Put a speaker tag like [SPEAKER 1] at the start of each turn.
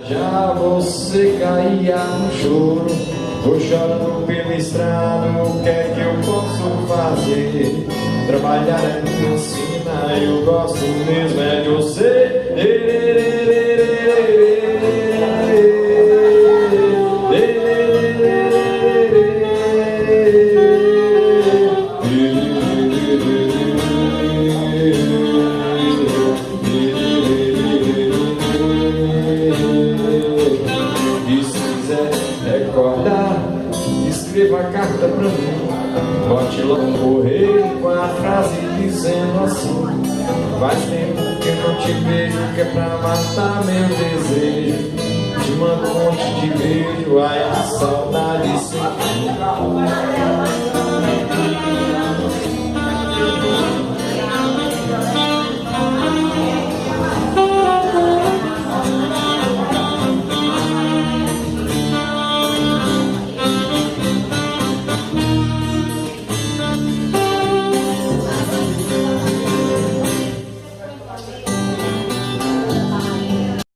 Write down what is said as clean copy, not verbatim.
[SPEAKER 1] Já você caía no choro, tô chorando pela estrada, o que é que eu posso fazer? Trabalhar é medicina, eu gosto mesmo é de você. Escreva a carta pra mim, bote lá no correio com a frase dizendo assim: faz tempo que eu não te vejo, que é pra matar meu desejo. Te mando um monte de beijo, ai que saudade sem